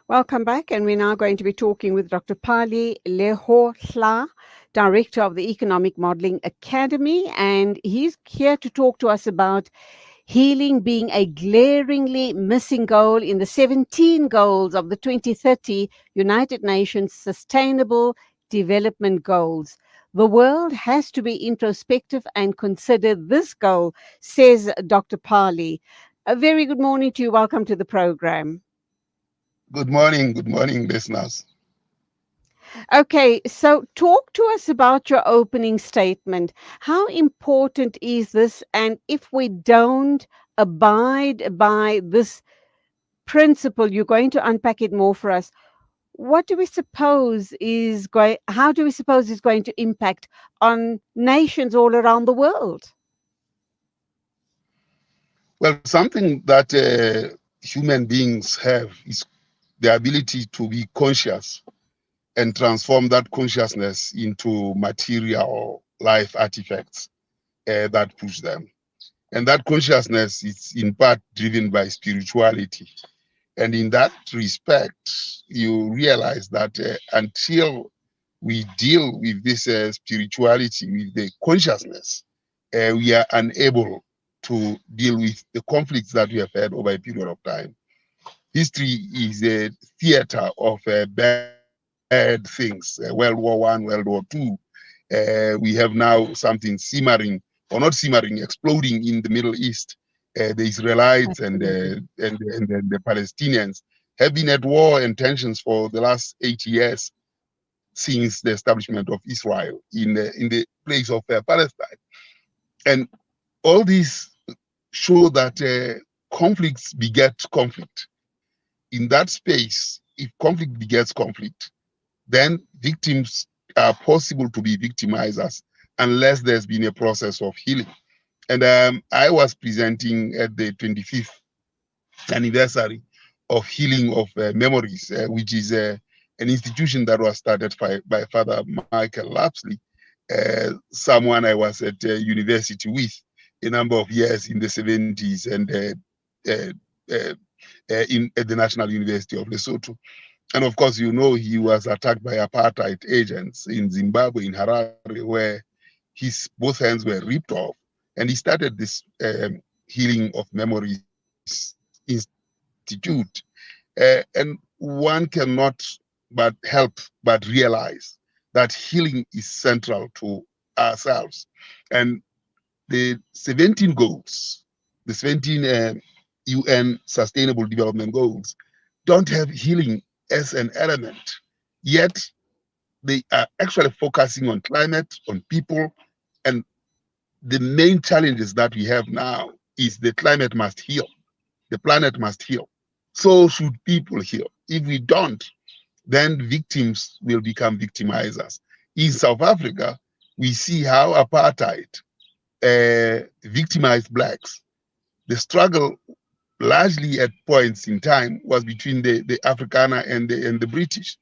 Welcome back, and we're now going to be talking with Dr. Pali Lehohla, Director of the Economic Modeling Academy, and he's here to talk to us about healing being a glaringly missing goal in the 17 goals of the 2030 United Nations Sustainable Development Goals. The world has to be introspective and consider this goal, says Dr. Pali. A very good morning to you. Welcome to the program. Good morning, listeners. Okay, so talk to us about your opening statement. How important is this? And if we don't abide by this principle, you're going to unpack it more for us. What do we suppose is going, how do we suppose is going to impact on nations all around the world? Well, something that human beings have is the ability to be conscious and transform that consciousness into material or life artifacts that push them. And that consciousnness is in part driven by spirituality. And in that respect, you realize that until we deal with this spirituality, with the consciousness, we are unable to deal with the conflicts that we have had over a period of time. History is a theater of bad things, World War I, World War II. We have now something simmering, or not simmering, exploding in the Middle East. The Israelites and the Palestinians have been at war and tensions for the last 80 years since the establishment of Israel in the place of Palestine. And all these show that conflicts beget conflict. In that space, if conflict begets conflict, then victims are possible to be victimizers unless there's been a process of healing. And I was presenting at the 25th anniversary of Healing of Memories, which is an institution that was started by Father Michael Lapsley, someone I was at university with a number of years in the 70s and at the National University of Lesotho. And of course, you know, he was attacked by apartheid agents in Zimbabwe, in Harare, where his both hands were ripped off. And he started this Healing of Memories Institute. And one cannot but help but realize that healing is central to ourselves. And the 17 goals, the 17 UN Sustainable Development Goals, don't have healing as an element, yet they are actually focusing on climate, on people, and the main challenges that we have now is the climate must heal, the planet must heal. So should people heal. If we don't, then victims will become victimizers. In South Africa, we see how apartheid victimized blacks. The struggle largely at points in time was between the Afrikaner and the British.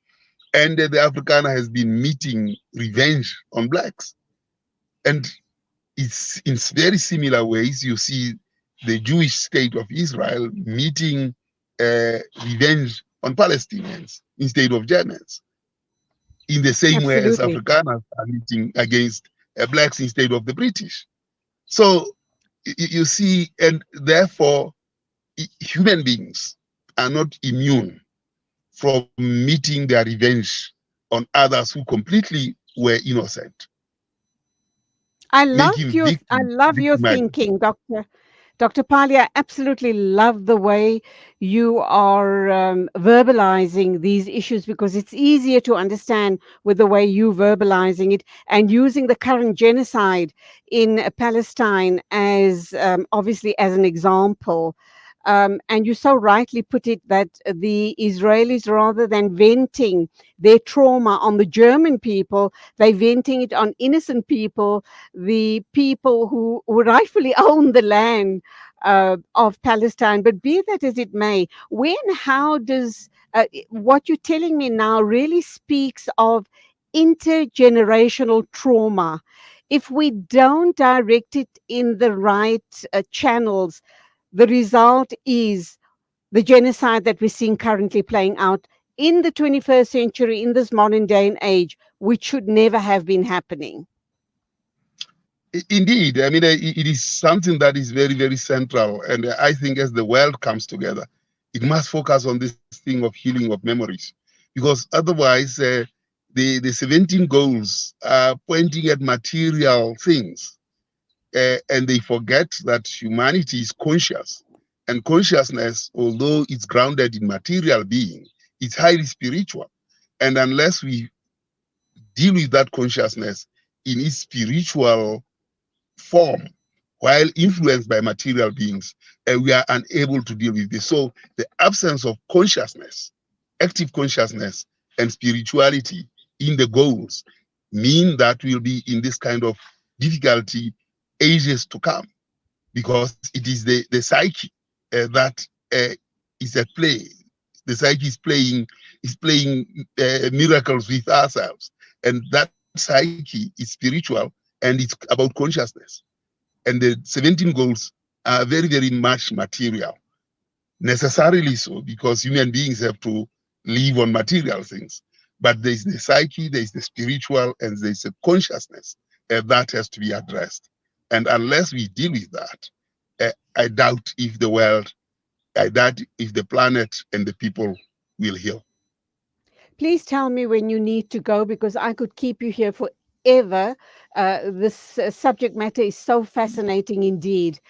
And the Afrikaner has been meeting revenge on blacks. And it's in very similar ways, you see the Jewish state of Israel meeting revenge on Palestinians instead of Germans, in the same way as Absolutely. Afrikaners are meeting against blacks instead of the British. So you see, and therefore, human beings are not immune from meeting their revenge on others who completely were innocent, making I love your victimized. thinking, Dr. Pali. I absolutely love the way you are verbalizing these issues, because it's easier to understand with the way you verbalizing it, and using the current genocide in Palestine as obviously as an example. And you so rightly put it that the Israelis, rather than venting their trauma on the German people, they're venting it on innocent people, the people who rightfully own the land of Palestine. But be that as it may, when, how does what you're telling me now really speaks of intergenerational trauma? If we don't direct it in the right channels, the result is the genocide that we're seeing currently playing out in the 21st century, in this modern day and age, which should never have been happening. Indeed, I mean, it is something that is very, very central. And I think as the world comes together, it must focus on this thing of healing of memories. Because otherwise, the 17 goals are pointing at material things. And they forget that humanity is conscious. And consciousness, although it's grounded in material being, it's highly spiritual. And unless we deal with that consciousness in its spiritual form, while influenced by material beings, we are unable to deal with this. So the absence of consciousness, active consciousness, and spirituality in the goals mean that we'll be in this kind of difficulty ages to come, because it is the psyche that is at play. The psyche is playing miracles with ourselves, and that psyche is spiritual, and it's about consciousness. And the 17 goals are very, very much material, necessarily so, because human beings have to live on material things. But there's the psyche, there's the spiritual, and there's a consciousness that has to be addressed. And unless we deal with that, I doubt if the world, I doubt if the planet and the people will heal. Please tell me when you need to go, because I could keep you here forever. This subject matter is so fascinating indeed.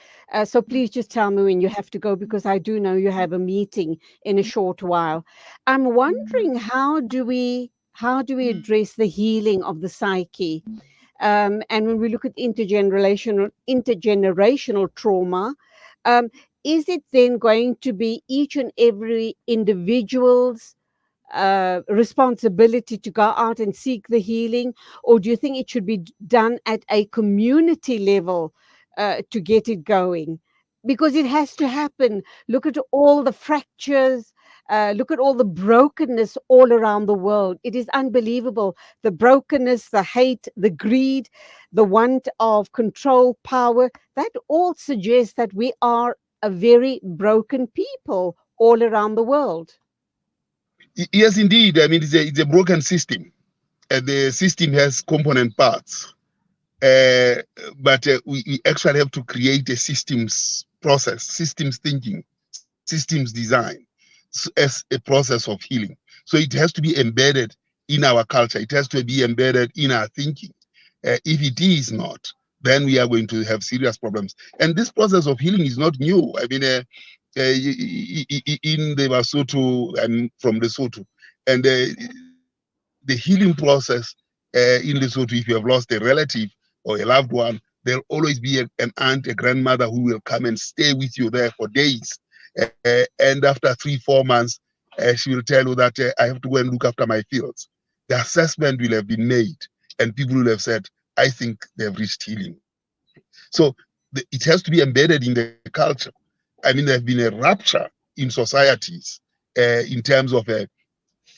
So please just tell me when you have to go, because I do know you have a meeting in a short while. I'm wondering, how do we address the healing of the psyche? And when we look at intergenerational trauma, um, is it then going to be each and every individual's responsibility to go out and seek the healing, or do you think it should be done at a community level to get it going? Because it has to happen. Look at all the fractures. Look at all the brokenness all around the world. It is unbelievable. The brokenness, the hate, the greed, the want of control, power, that all suggests that we are a very broken people all around the world. Yes, indeed. I mean, it's a broken system. The system has component parts. Uh, but we actually have to create a systems process, systems thinking, systems design as a process of healing. So it has to be embedded in our culture. It has to be embedded in our thinking. If it is not, then we are going to have serious problems. And this process of healing is not new. I mean, in the Lesotho, I'm from Lesotho, and the healing process in Lesotho, if you have lost a relative or a loved one, there'll always be an aunt, a grandmother who will come and stay with you there for days. And after 3-4 months, she will tell you that I have to go and look after my fields. The assessment will have been made, and people will have said, I think they've reached healing. So it has to be embedded in the culture. I mean, there have been a rupture in societies in terms of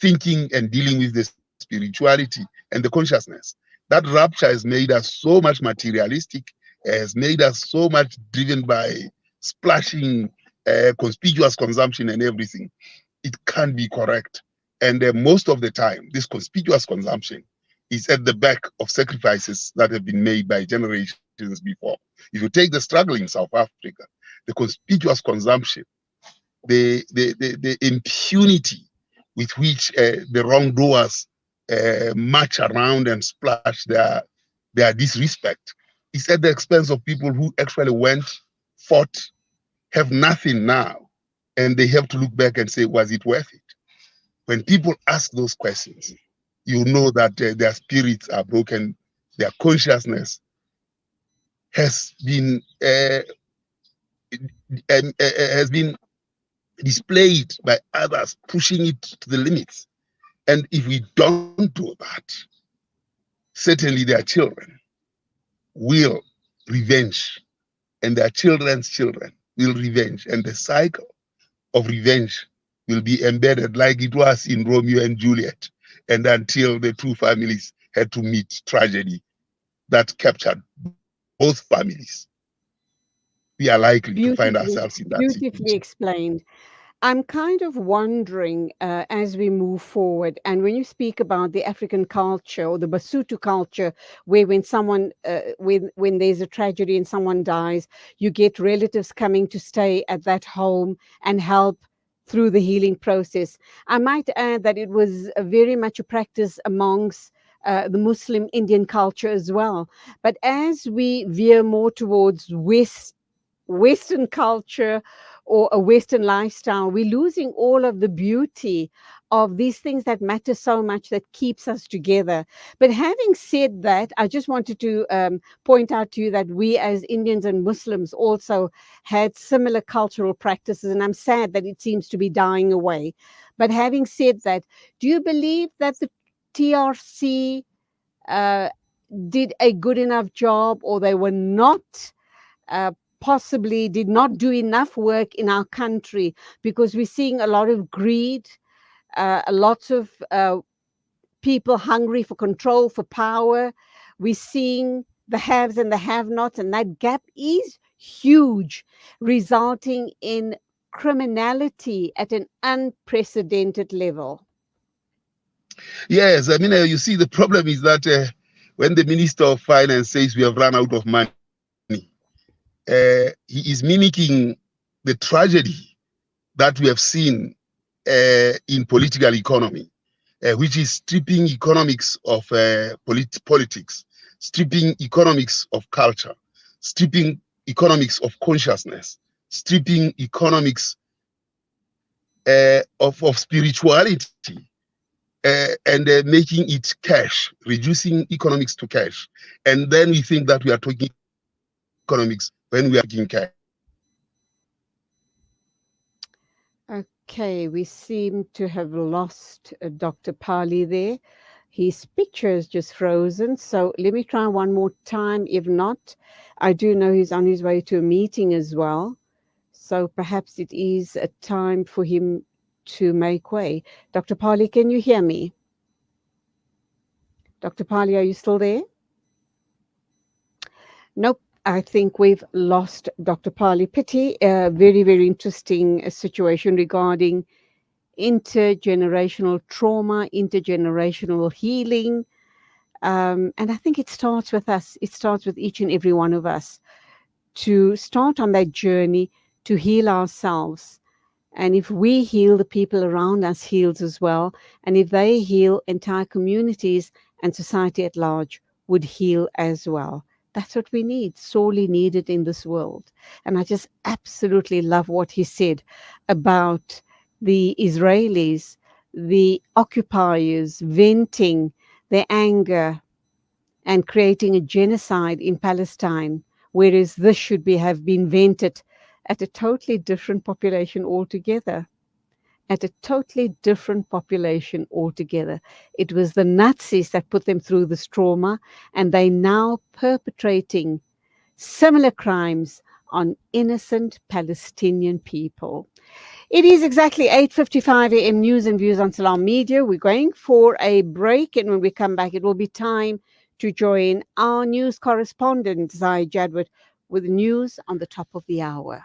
thinking and dealing with the spirituality and the consciousness. That rupture has made us so much materialistic, has made us so much driven by splashing, conspicuous consumption and everything. It can't be correct. And most of the time, this conspicuous consumption is at the back of sacrifices that have been made by generations before. If you take the struggle in South Africa, the conspicuous consumption, the impunity with which the wrongdoers march around and splash their disrespect, is at the expense of people who actually went, fought, have nothing now, and they have to look back and say, was it worth it? When people ask those questions, you know that their spirits are broken, their consciousness has been displayed by others, pushing it to the limits. And if we don't do that, certainly their children will revenge, and their children's children will revenge, and the cycle of revenge will be embedded like it was in Romeo and Juliet, and until the two families had to meet tragedy that captured both families. we are likely to find Beautifully, ourselves in that beautifully situation. explained. I'm kind of wondering as we move forward, and when you speak about the African culture or the Basotho culture, where when someone, when there's a tragedy and someone dies, you get relatives coming to stay at that home and help through the healing process. I might add that it was very much a practice amongst the Muslim Indian culture as well. But as we veer more towards Western culture or a Western lifestyle, we're losing all of the beauty of these things that matter so much that keeps us together. But having said that, I just wanted to point out to you that we as Indians and Muslims also had similar cultural practices, and I'm sad that it seems to be dying away. But having said that, do you believe that the TRC uh, did a good enough job, or they were not? uh, Possibly did not do enough work in our country, because we're seeing a lot of greed, a lot of people hungry for control, for power. We're seeing the haves and the have nots, and that gap is huge, resulting in criminality at an unprecedented level. Yes, I mean, you see, the problem is that when the Minister of Finance says we have run out of money, he is mimicking the tragedy that we have seen in political economy, which is stripping economics of politics, stripping economics of culture, stripping economics of consciousness, stripping economics of spirituality, and making it cash, reducing economics to cash. And then we think that we are talking economics when we are talking cash. Okay, we seem to have lost Dr. Pali there. His picture is just frozen. So let me try one more time. If not, I do know he's on his way to a meeting as well. So perhaps it is a time for him to make way. Dr. Pali, can you hear me? Dr. Pali, are you still there? Nope. I think we've lost Dr. Pali. Pity. Very, very interesting situation regarding intergenerational trauma, intergenerational healing. And I think it starts with us. It starts with each and every one of us to start on that journey to heal ourselves. And if we heal, the people around us heals as well. And if they heal, entire communities and society at large would heal as well. That's what we need, sorely needed in this world. And I just absolutely love what he said about the Israelis, the occupiers venting their anger and creating a genocide in Palestine, whereas this should have been vented at a totally different population altogether. At a totally different population altogether. It was the Nazis that put them through this trauma, and they now perpetrating similar crimes on innocent Palestinian people. It is exactly 8:55 a.m. News and Views on Salam Media. We're going for a break, and when we come back, it will be time to join our news correspondent, Zai Jadwat, with news on the top of the hour.